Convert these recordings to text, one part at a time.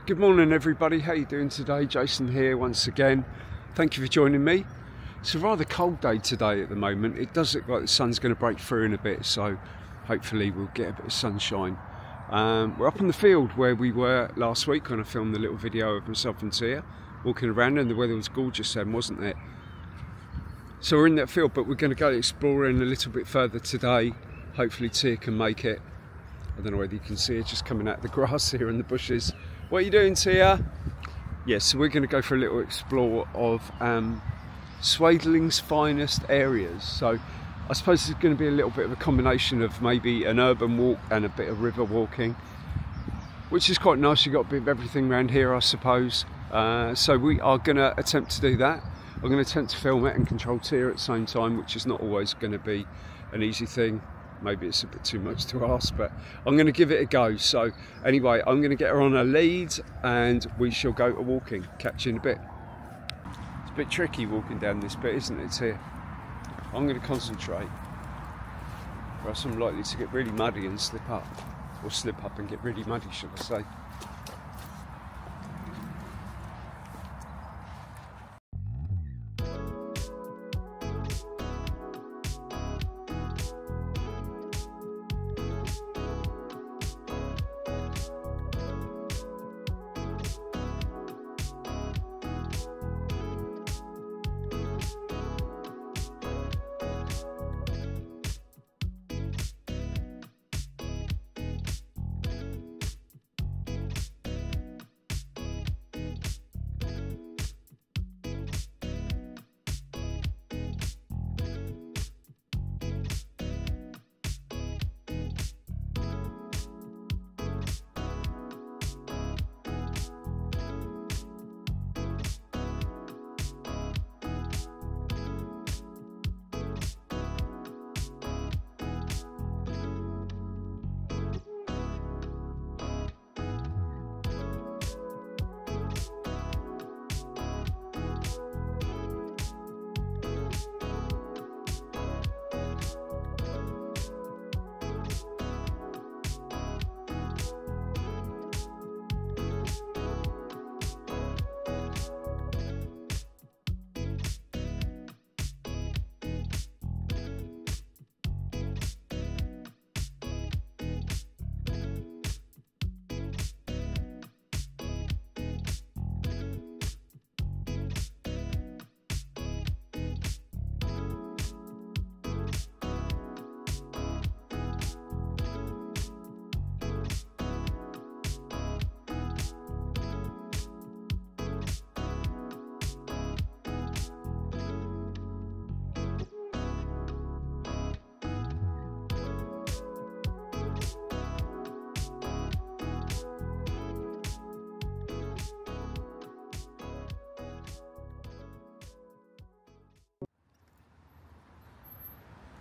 Good morning everybody, how you doing today? Jason here once again. Thank you for joining me. It's a rather cold day today at the moment. It does look like the sun's going to break through in a bit, so hopefully we'll get a bit of sunshine. We're up in the field where we were last week when I filmed the little video of myself and Tia walking around, and the weather was gorgeous then, wasn't it? So we're in that field, but we're going to go exploring a little bit further today. Hopefully Tia can make it. I don't know whether you can see her just coming out of the grass here in the bushes. What are you doing, Tia? Yes, so we're going to go for a little explore of Swadeling's finest areas. So I suppose it's going to be a little bit of a combination of maybe an urban walk and a bit of river walking, which is quite nice. You've got a bit of everything around here, I suppose. So we are going to attempt to do that. I'm going to attempt to film it and control Tia at the same time, which is not always going to be an easy thing. Maybe it's a bit too much to ask, but I'm going to give it a go. So anyway, I'm going to get her on her lead and we shall go to walking. Catch you in a bit. It's a bit tricky walking down this bit, isn't it, Tia? I'm going to concentrate, or else I'm likely to get really muddy and slip up. Or slip up and get really muddy, should I say.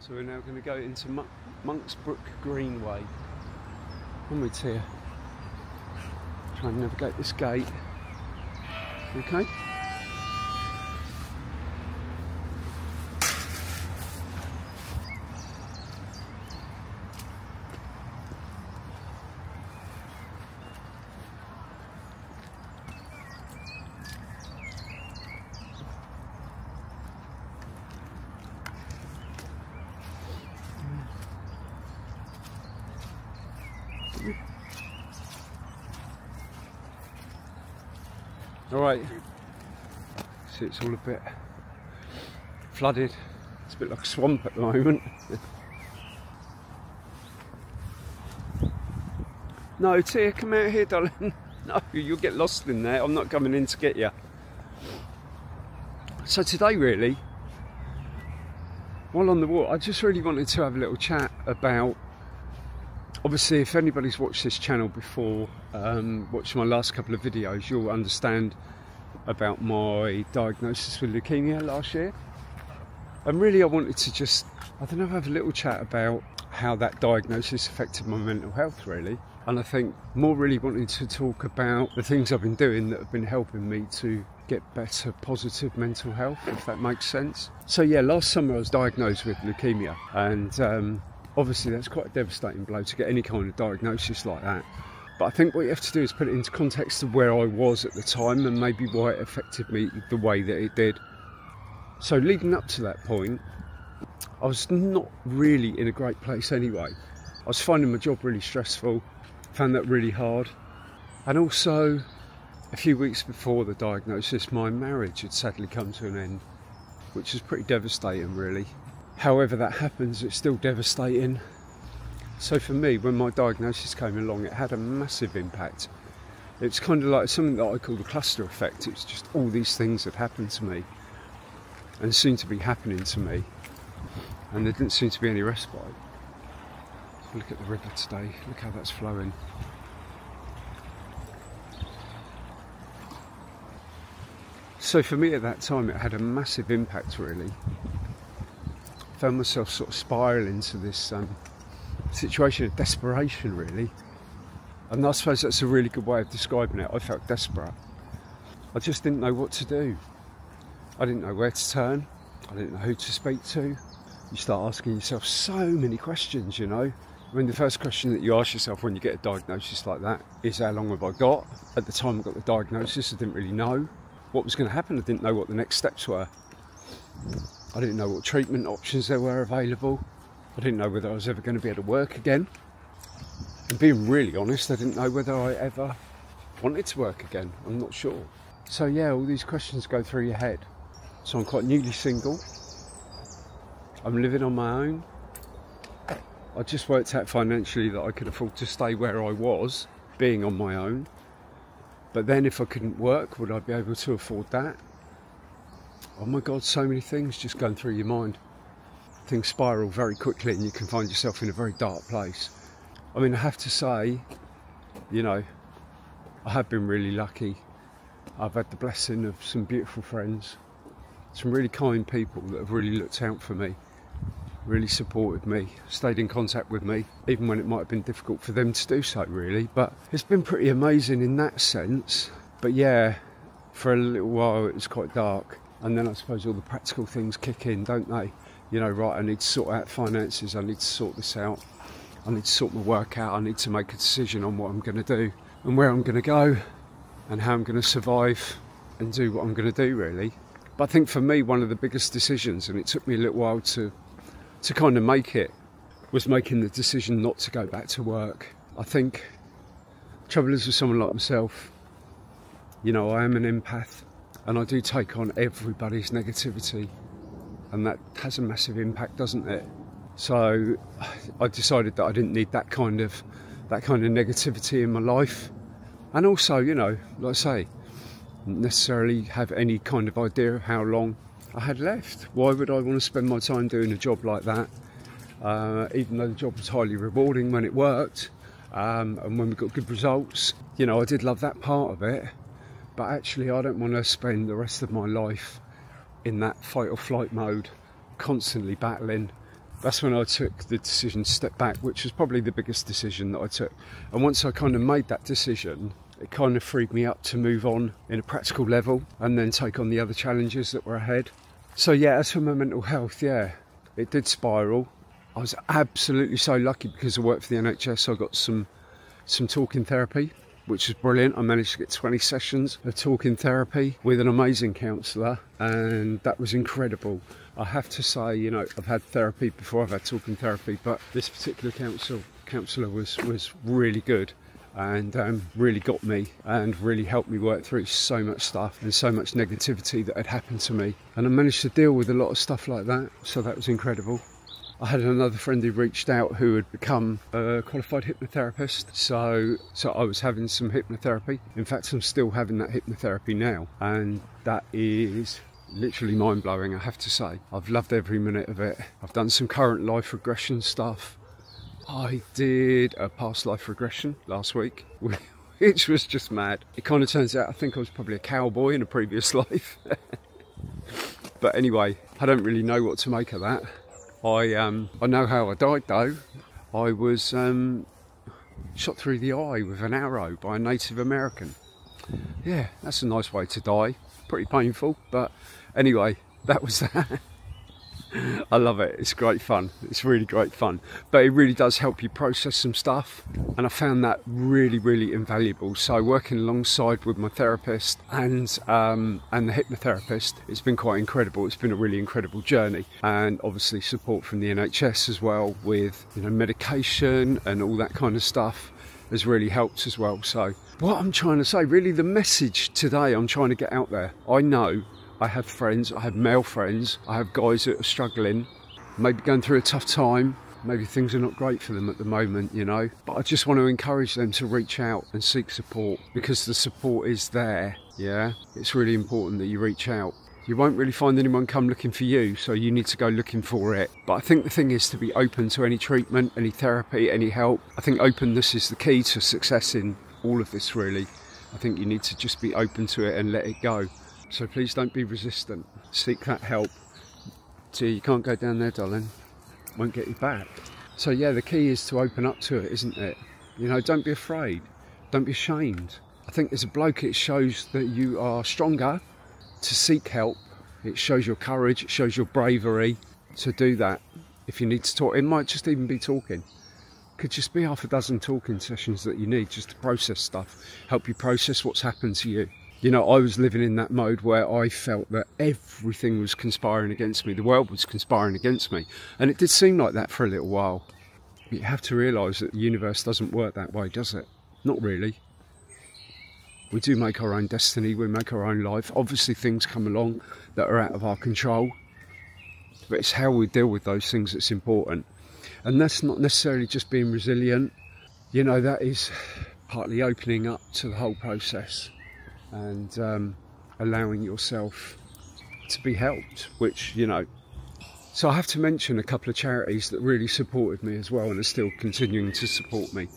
So we're now going to go into Brook Greenway. On with Tia. Try and navigate this gate. Okay. Alright, see, it's all a bit flooded. It's a bit like a swamp at the moment. No, Tia, come out here, darling. No, you'll get lost in there. I'm not coming in to get you. So today, really, while on the walk, I just really wanted to have a little chat about, obviously, if anybody's watched this channel before, watched my last couple of videos, you'll understand about my diagnosis with leukemia last year. And really I wanted to just, I don't know, have a little chat about how that diagnosis affected my mental health, really. And I think more really wanting to talk about the things I've been doing that have been helping me to get better positive mental health, if that makes sense. So yeah, last summer I was diagnosed with leukemia, and obviously that's quite a devastating blow to get any kind of diagnosis like that. But I think what you have to do is put it into context of where I was at the time and maybe why it affected me the way that it did. So leading up to that point, I was not really in a great place anyway. I was finding my job really stressful, found that really hard. And also, a few weeks before the diagnosis, my marriage had sadly come to an end, which was pretty devastating really. However that happens, it's still devastating. So for me, when my diagnosis came along, it had a massive impact. It's kind of like something that I call the cluster effect. It's just all these things that happened to me and seem to be happening to me, and there didn't seem to be any respite. Look at the river today, look how that's flowing. So for me at that time, it had a massive impact really. I found myself sort of spiralling into this situation of desperation really. And I suppose that's a really good way of describing it. I felt desperate. I just didn't know what to do. I didn't know where to turn. I didn't know who to speak to. You start asking yourself so many questions, you know. I mean, the first question that you ask yourself when you get a diagnosis like that is, how long have I got? At the time I got the diagnosis, I didn't really know what was going to happen. I didn't know what the next steps were. I didn't know what treatment options there were available. I didn't know whether I was ever going to be able to work again. And being really honest, I didn't know whether I ever wanted to work again. I'm not sure. So yeah, all these questions go through your head. So I'm quite newly single. I'm living on my own. I just worked out financially that I could afford to stay where I was, being on my own. But then if I couldn't work, would I be able to afford that? Oh my God, so many things just going through your mind. Things spiral very quickly and you can find yourself in a very dark place. I mean, I have to say, you know, I have been really lucky. I've had the blessing of some beautiful friends, some really kind people that have really looked out for me, really supported me, stayed in contact with me, even when it might have been difficult for them to do so really. But it's been pretty amazing in that sense. But yeah, for a little while it was quite dark. And then I suppose all the practical things kick in, don't they? You know, right, I need to sort out finances, I need to sort this out, I need to sort my work out, I need to make a decision on what I'm going to do and where I'm going to go and how I'm going to survive and do what I'm going to do really. But I think for me, one of the biggest decisions, and it took me a little while to kind of make it, was making the decision not to go back to work. I think the trouble is with someone like myself, you know, I am an empath and I do take on everybody's negativity, and that has a massive impact, doesn't it? So I decided that I didn't need that kind of negativity in my life. And also, you know, like I say, didn't necessarily have any kind of idea of how long I had left. Why would I want to spend my time doing a job like that? Even though the job was highly rewarding when it worked, and when we got good results. You know, I did love that part of it, but actually I don't want to spend the rest of my life in that fight or flight mode, constantly battling. That's when I took the decision to step back, which was probably the biggest decision that I took. And once I kind of made that decision, it kind of freed me up to move on in a practical level and then take on the other challenges that were ahead. So yeah, as for my mental health, yeah, it did spiral. I was absolutely so lucky because I worked for the NHS. I got some talking therapy, which was brilliant. I managed to get 20 sessions of talking therapy with an amazing counsellor, and that was incredible. I have to say, you know, I've had therapy before, I've had talking therapy, but this particular counsellor was really good and really got me and really helped me work through so much stuff and so much negativity that had happened to me. And I managed to deal with a lot of stuff like that, so that was incredible. I had another friend who reached out who had become a qualified hypnotherapist, so I was having some hypnotherapy. In fact, I'm still having that hypnotherapy now, and that is literally mind-blowing, I have to say. I've loved every minute of it. I've done some current life regression stuff. I did a past life regression last week, which was just mad. It kind of turns out I think I was probably a cowboy in a previous life. But anyway, I don't really know what to make of that. I know how I died though. I was shot through the eye with an arrow by a Native American. Yeah, that's a nice way to die. Pretty painful, but anyway, that was that. I love it. It's great fun. It's really great fun. But it really does help you process some stuff. And I found that really, really invaluable. So working alongside with my therapist and the hypnotherapist, it's been quite incredible. It's been a really incredible journey. And obviously support from the NHS as well with, you know, medication and all that kind of stuff has really helped as well. So what I'm trying to say, really the message today I'm trying to get out there. I know I have friends, I have male friends, I have guys that are struggling, maybe going through a tough time, maybe things are not great for them at the moment, you know, but I just want to encourage them to reach out and seek support, because the support is there, yeah? It's really important that you reach out. You won't really find anyone come looking for you, so you need to go looking for it. But I think the thing is to be open to any treatment, any therapy, any help. I think openness is the key to success in all of this, really. I think you need to just be open to it and let it go. So please don't be resistant. Seek that help. See, you can't go down there, darling. Won't get you back. So yeah, the key is to open up to it, isn't it? You know, don't be afraid. Don't be ashamed. I think as a bloke, it shows that you are stronger to seek help. It shows your courage. It shows your bravery to do that. If you need to talk, it might just even be talking. Could just be half a dozen talking sessions that you need just to process stuff. Help you process what's happened to you. You know, I was living in that mode where I felt that everything was conspiring against me. The world was conspiring against me. And it did seem like that for a little while. But you have to realise that the universe doesn't work that way, does it? Not really. We do make our own destiny. We make our own life. Obviously, things come along that are out of our control. But it's how we deal with those things that's important. And that's not necessarily just being resilient. You know, that is partly opening up to the whole process. And allowing yourself to be helped, which, you know. So I have to mention a couple of charities that really supported me as well and are still continuing to support me.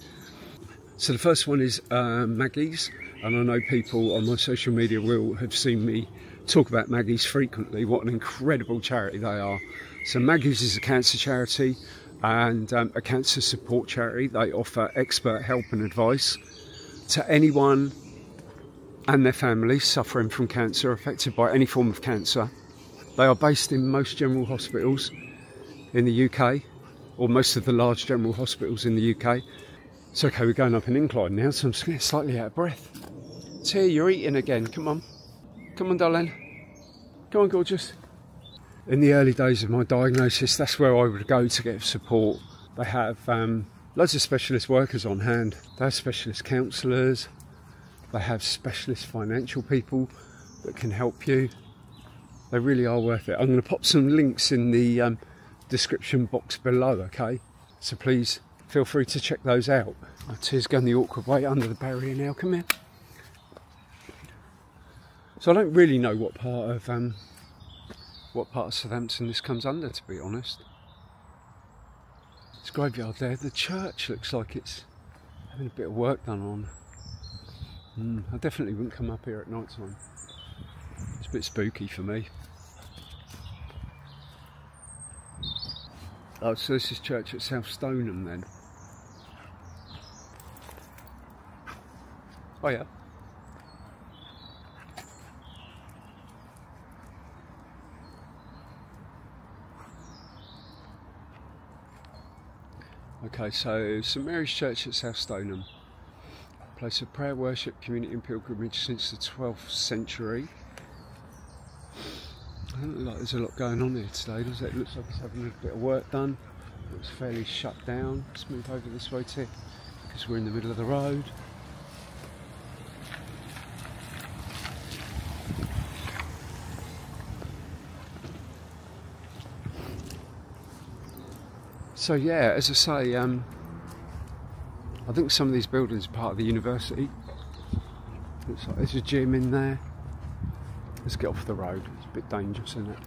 So the first one is Magus, and I know people on my social media will have seen me talk about Magus frequently. What an incredible charity they are. So Magus is a cancer charity and a cancer support charity. They offer expert help and advice to anyone and their families suffering from cancer, affected by any form of cancer. They are based in most general hospitals in the UK, or most of the large general hospitals in the UK. It's okay, we're going up an incline now, so I'm just getting slightly out of breath. Tia, you're eating again, come on. Come on, darling. Come on, gorgeous. In the early days of my diagnosis, that's where I would go to get support. They have loads of specialist workers on hand. They have specialist counsellors. They have specialist financial people that can help you. They really are worth it. I'm going to pop some links in the description box below, okay? So please feel free to check those out. Oh, Tia's going the awkward way under the barrier now. Come here. So I don't really know what part of Southampton this comes under, to be honest. It's graveyard there. The church looks like it's having a bit of work done on. I definitely wouldn't come up here at night time. It's a bit spooky for me. Oh, so this is church at South Stoneham then. Oh yeah. Okay, so St Mary's Church at South Stoneham. Place of prayer, worship, community and pilgrimage since the 12th century. I don't look like there's a lot going on here today, does it? It looks like it's having a bit of work done. It looks fairly shut down. Let's move over this way too, because we're in the middle of the road. So yeah, as I say, I think some of these buildings are part of the university. Looks like there's a gym in there. Let's get off the road, it's a bit dangerous, isn't it?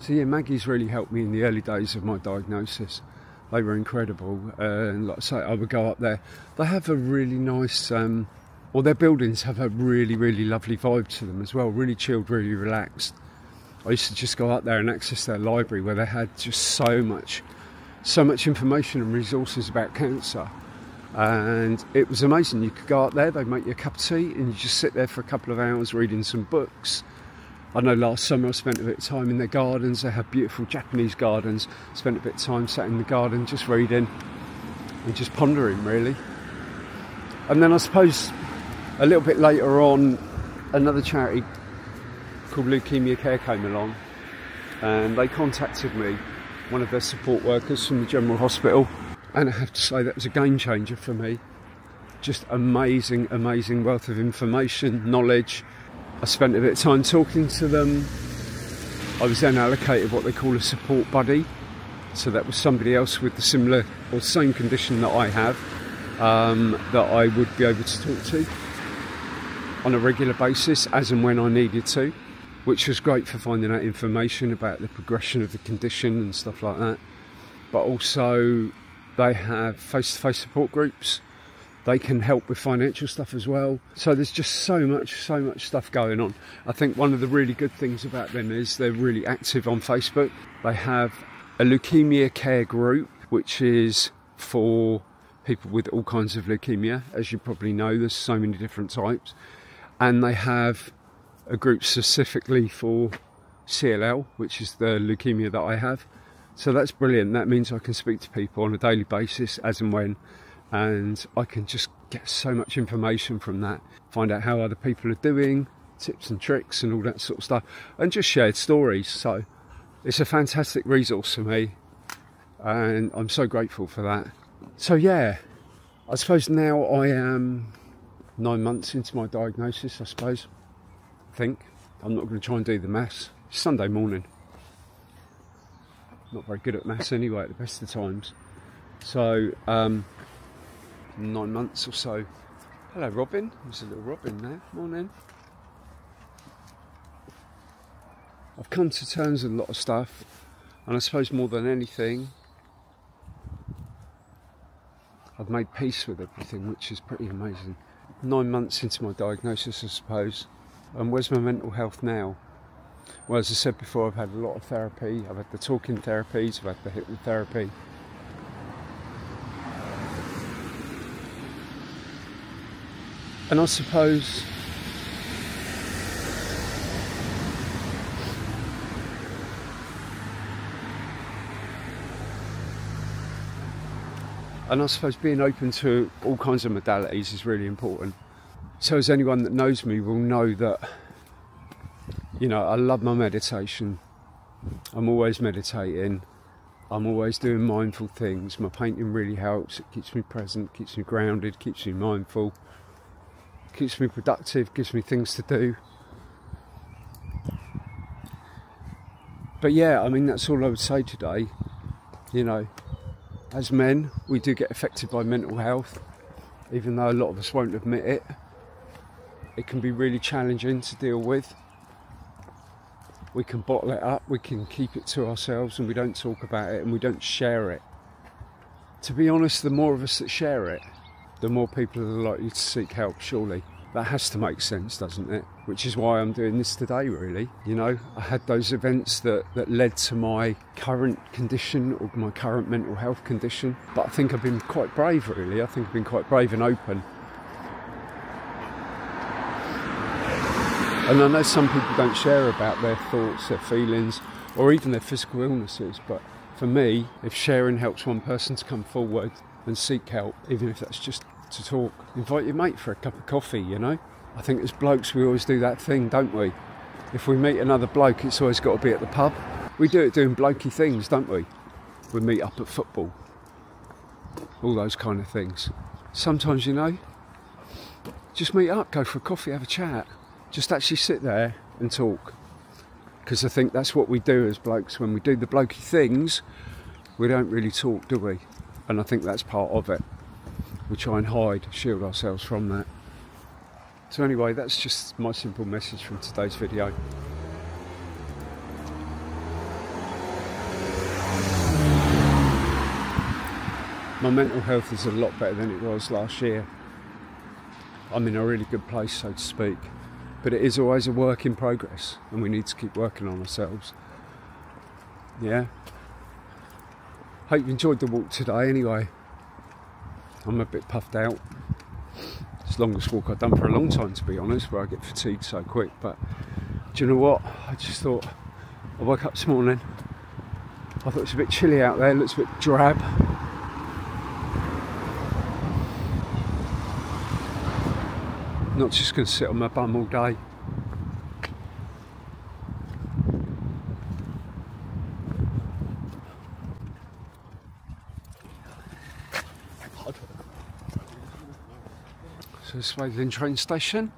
So yeah, Maggie's really helped me in the early days of my diagnosis. They were incredible, and like I say, I would go up there. They have a really nice, well, their buildings have a really, really lovely vibe to them as well, really chilled, really relaxed. I used to just go up there and access their library where they had just so much information and resources about cancer. And it was amazing. You could go up there, they'd make you a cup of tea and you just sit there for a couple of hours reading some books. I know last summer I spent a bit of time in their gardens. They have beautiful Japanese gardens. Spent a bit of time sat in the garden just reading and just pondering, really. And then I suppose a little bit later on, another charity called Leukemia Care came along, and they contacted me, one of their support workers from the General Hospital, and I have to say that was a game changer for me. Just amazing, amazing wealth of information, knowledge. I spent a bit of time talking to them. I was then allocated what they call a support buddy. So that was somebody else with the similar or same condition that I have, that I would be able to talk to on a regular basis as and when I needed to, which was great for finding out information about the progression of the condition and stuff like that. But also they have face-to-face support groups. They can help with financial stuff as well. So there's just so much stuff going on. I think one of the really good things about them is they're really active on Facebook. They have a Leukemia Care group, which is for people with all kinds of leukemia. As you probably know, there's so many different types. And they have a group specifically for CLL, which is the leukemia that I have. So that's brilliant. That means I can speak to people on a daily basis as and when, and I can just get so much information from that, find out how other people are doing, tips and tricks and all that sort of stuff, and just shared stories. So it's a fantastic resource for me, and I'm so grateful for that. So yeah, I suppose now I am 9 months into my diagnosis, I suppose. I think. I'm not going to try and do the maths. It's Sunday morning. Not very good at maths anyway at the best of times. So 9 months or so. Hello Robin, there's a little Robin there, morning. I've come to terms with a lot of stuff, and I suppose more than anything I've made peace with everything, which is pretty amazing. 9 months into my diagnosis, I suppose, and where's my mental health now? Well, as I said before, I've had a lot of therapy. I've had the talking therapies, I've had the hypnotherapy. And I suppose being open to all kinds of modalities is really important. So as anyone that knows me will know that, you know, I love my meditation. I'm always meditating. I'm always doing mindful things. My painting really helps. It keeps me present, keeps me grounded, keeps me mindful, keeps me productive, gives me things to do. But yeah, I mean, that's all I would say today. You know, as men, we do get affected by mental health, even though a lot of us won't admit it. It can be really challenging to deal with. We can bottle it up, we can keep it to ourselves, and we don't talk about it and we don't share it. To be honest, the more of us that share it, the more people are likely to seek help, surely. That has to make sense, doesn't it? Which is why I'm doing this today, really. You know, I had those events that led to my current condition, or my current mental health condition. But I think I've been quite brave, really. I think I've been quite brave and open. And I know some people don't share about their thoughts, their feelings, or even their physical illnesses. But for me, if sharing helps one person to come forward and seek help, even if that's just to talk, invite your mate for a cup of coffee, you know. I think as blokes we always do that thing, don't we? If we meet another bloke, it's always got to be at the pub. We do it doing blokey things, don't we? We meet up at football, all those kind of things. Sometimes, you know, just meet up, go for a coffee, have a chat, just actually sit there and talk. Because I think that's what we do as blokes. When we do the blokey things, we don't really talk, do we? And I think that's part of it. We try and hide, shield ourselves from that. So anyway, that's just my simple message from today's video. My mental health is a lot better than it was last year. I'm in a really good place, so to speak. But it is always a work in progress, and we need to keep working on ourselves. Yeah. Hope you enjoyed the walk today anyway. I'm a bit puffed out. It's the longest walk I've done for a long time, to be honest, where I get fatigued so quick. But Do you know what? I just thought, I woke up this morning, I thought it's a bit chilly out there, it looks a bit drab. Not just going to sit on my bum all day. So this way then train station.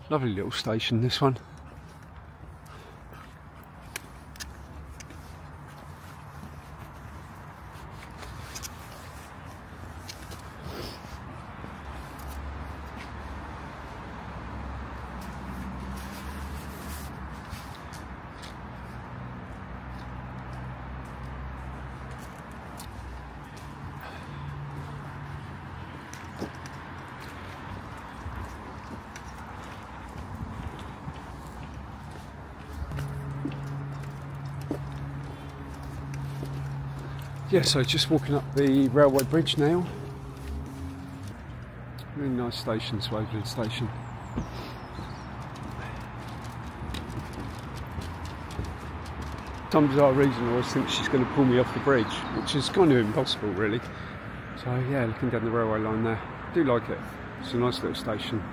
Lovely little station, this one. Yeah, so just walking up the railway bridge now. Really nice station, Waverley Station. For some bizarre reason I always think she's going to pull me off the bridge, which is kind of impossible really. So yeah, looking down the railway line there. I do like it. It's a nice little station.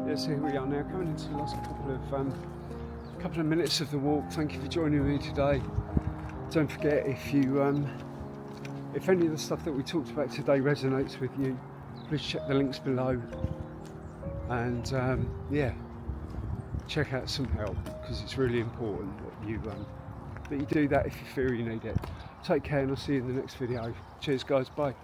Yes, here we are now, coming into the last couple of minutes of the walk. Thank you for joining me today. Don't forget, if any of the stuff that we talked about today resonates with you, please check the links below, and yeah, check out some help, because it's really important that you do that if you feel you need it. Take care, and I'll see you in the next video. Cheers guys, bye.